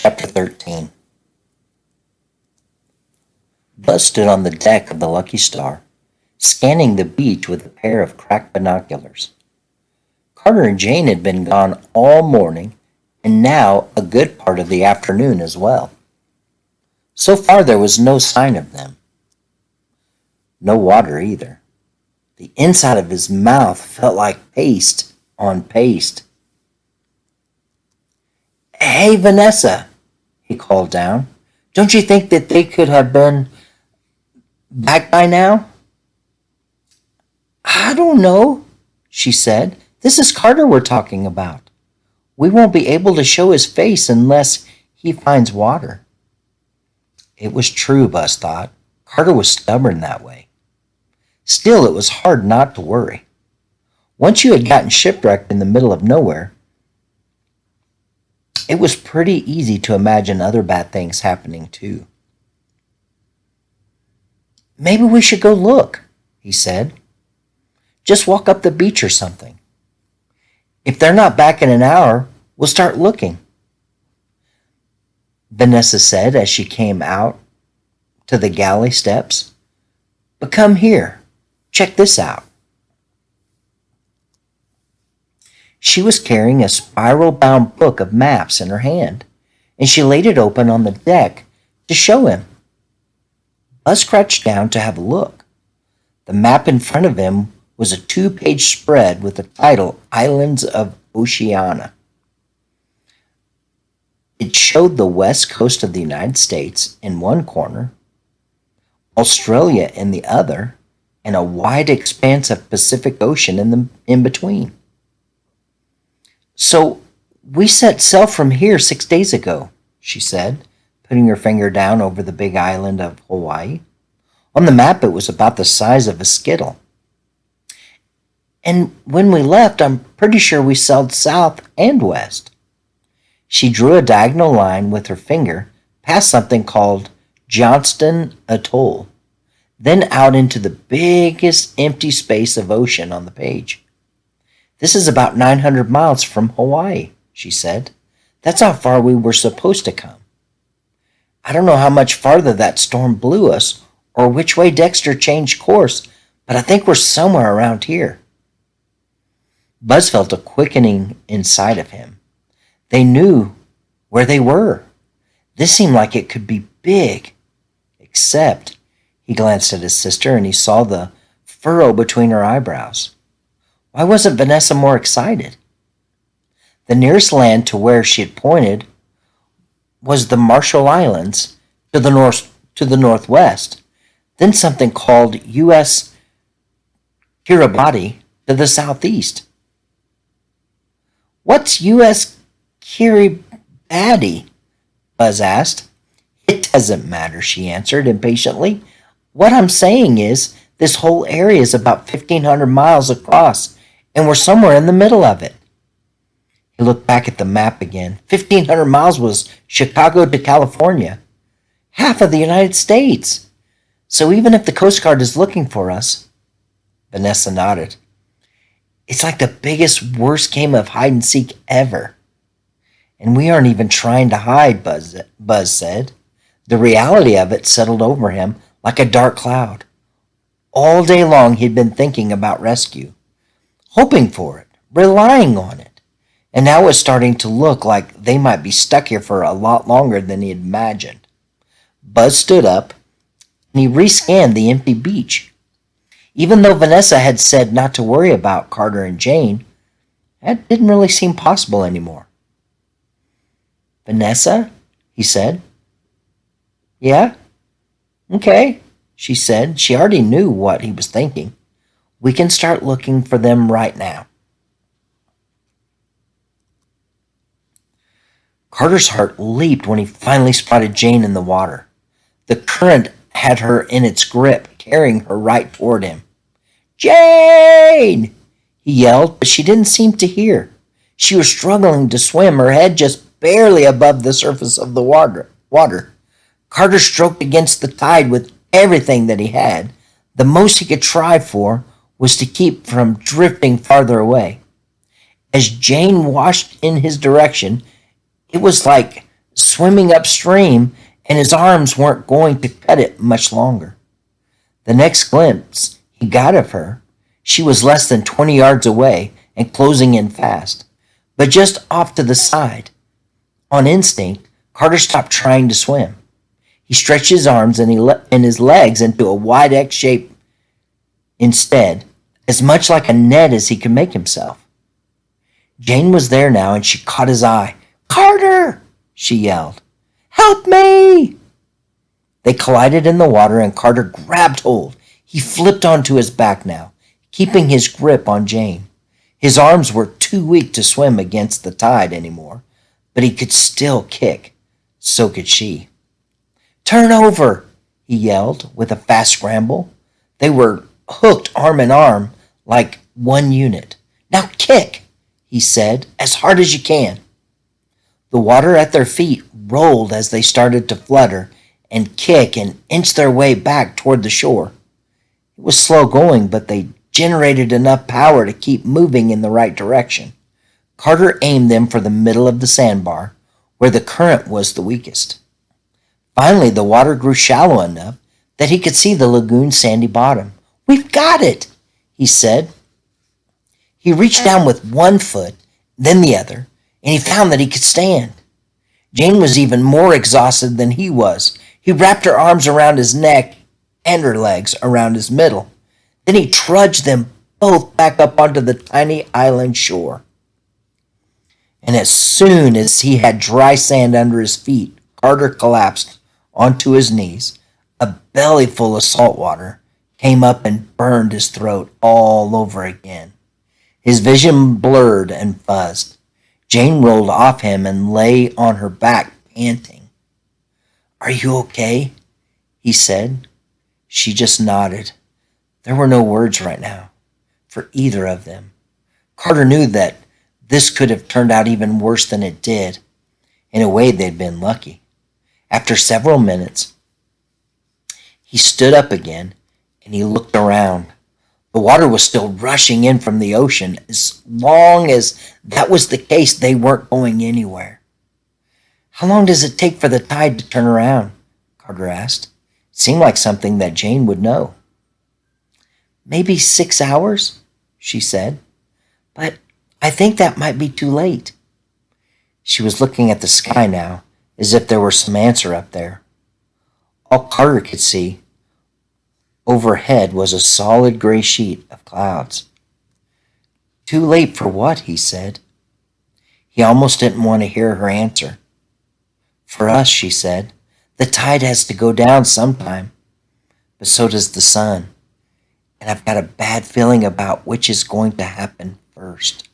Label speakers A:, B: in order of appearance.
A: Chapter 13. Buzz stood on the deck of the Lucky Star, scanning the beach with a pair of cracked binoculars. Carter and Jane had been gone all morning, and now a good part of the afternoon as well. So far there was no sign of them. No water either. The inside of his mouth felt like paste on paste. "Hey, Vanessa," he called down. "Don't you think that they could have been back by now?" "I don't know," she said. "This is Carter we're talking about. We won't be able to show his face unless he finds water." It was true, Buzz thought. Carter was stubborn that way. Still, it was hard not to worry. Once you had gotten shipwrecked in the middle of nowhere, it was pretty easy to imagine other bad things happening too. "Maybe we should go look," he said. "Just walk up the beach or something. If they're not back in an hour, we'll start looking," Vanessa said as she came out to the galley steps. "But come here. Check this out." She was carrying a spiral-bound book of maps in her hand, and she laid it open on the deck to show him. Buzz crouched down to have a look. The map in front of him was a 2-page spread with the title Islands of Oceania. It showed the west coast of the United States in one corner, Australia in the other, and a wide expanse of Pacific Ocean in between. "So we set sail from here 6 days ago," she said, putting her finger down over the big island of Hawaii. On the map, it was about the size of a skittle. "And when we left, I'm pretty sure we sailed south and west." She drew a diagonal line with her finger past something called Johnston Atoll, then out into the biggest empty space of ocean on the page. "This is about 900 miles from Hawaii," she said. "That's how far we were supposed to come. I don't know how much farther that storm blew us or which way Dexter changed course, but I think we're somewhere around here." Buzz felt a quickening inside of him. They knew where they were. This seemed like it could be big, except he glanced at his sister and he saw the furrow between her eyebrows. Why wasn't Vanessa more excited? The nearest land to where she had pointed was the Marshall Islands to the northwest, then something called U.S. Kiribati to the southeast. "What's U.S. Kiribati?" Buzz asked. "It doesn't matter," she answered impatiently. "What I'm saying is, this whole area is about 1,500 miles across, and we're somewhere in the middle of it." He looked back at the map again. 1,500 miles was Chicago to California, half of the United States. So even if the Coast Guard is looking for us— Vanessa nodded. "It's like the biggest, worst game of hide-and-seek ever. And we aren't even trying to hide," Buzz said. The reality of it settled over him like a dark cloud. All day long he'd been thinking about rescue, hoping for it, relying on it, and now it was starting to look like they might be stuck here for a lot longer than he had imagined. Buzz stood up, and he rescanned the empty beach. Even though Vanessa had said not to worry about Carter and Jane, that didn't really seem possible anymore. "Vanessa?" he said. "Yeah? Okay," she said. She already knew what he was thinking. "We can start looking for them right now." Carter's heart leaped when he finally spotted Jane in the water. The current had her in its grip, carrying her right toward him. "Jane!" he yelled, but she didn't seem to hear. She was struggling to swim, her head just barely above the surface of the water. Carter stroked against the tide with everything that he had. The most he could try for was to keep from drifting farther away. As Jane washed in his direction, it was like swimming upstream, and his arms weren't going to cut it much longer. The next glimpse he got of her, she was less than 20 yards away and closing in fast, but just off to the side. On instinct, Carter stopped trying to swim. He stretched his arms and his legs into a wide X shape instead, as much like a net as he could make himself. Jane was there now, and she caught his eye. "Carter!" she yelled. "Help me!" They collided in the water, and Carter grabbed hold. He flipped onto his back now, keeping his grip on Jane. His arms were too weak to swim against the tide anymore, but he could still kick. So could she. "Turn over!" he yelled with a fast scramble. They were hooked arm in arm like one unit. "Now kick!" he said, "as hard as you can." The water at their feet rolled as they started to flutter and kick and inch their way back toward the shore. It was slow going, but they generated enough power to keep moving in the right direction. Carter aimed them for the middle of the sandbar, where the current was the weakest. Finally, the water grew shallow enough that he could see the lagoon's sandy bottom. "We've got it," he said. He reached down with one foot, then the other, and he found that he could stand. Jane was even more exhausted than he was. He wrapped her arms around his neck and her legs around his middle. Then he trudged them both back up onto the tiny island shore. And as soon as he had dry sand under his feet, Carter collapsed onto his knees. A belly full of salt water came up and burned his throat all over again. His vision blurred and fuzzed. Jane rolled off him and lay on her back, panting. "Are you okay?" he said. She just nodded. There were no words right now for either of them. Carter knew that this could have turned out even worse than it did. In a way, they'd been lucky. After several minutes, he stood up again and he looked around. The water was still rushing in from the ocean. As long as that was the case, they weren't going anywhere. "How long does it take for the tide to turn around?" Carter asked. It seemed like something that Jane would know. "Maybe 6 hours," she said. "But I think that might be too late." She was looking at the sky now, as if there were some answer up there. All Carter could see overhead was a solid gray sheet of clouds. "Too late for what?" he said. He almost didn't want to hear her answer. "For us," she said. "The tide has to go down sometime, but so does the sun. And I've got a bad feeling about which is going to happen first."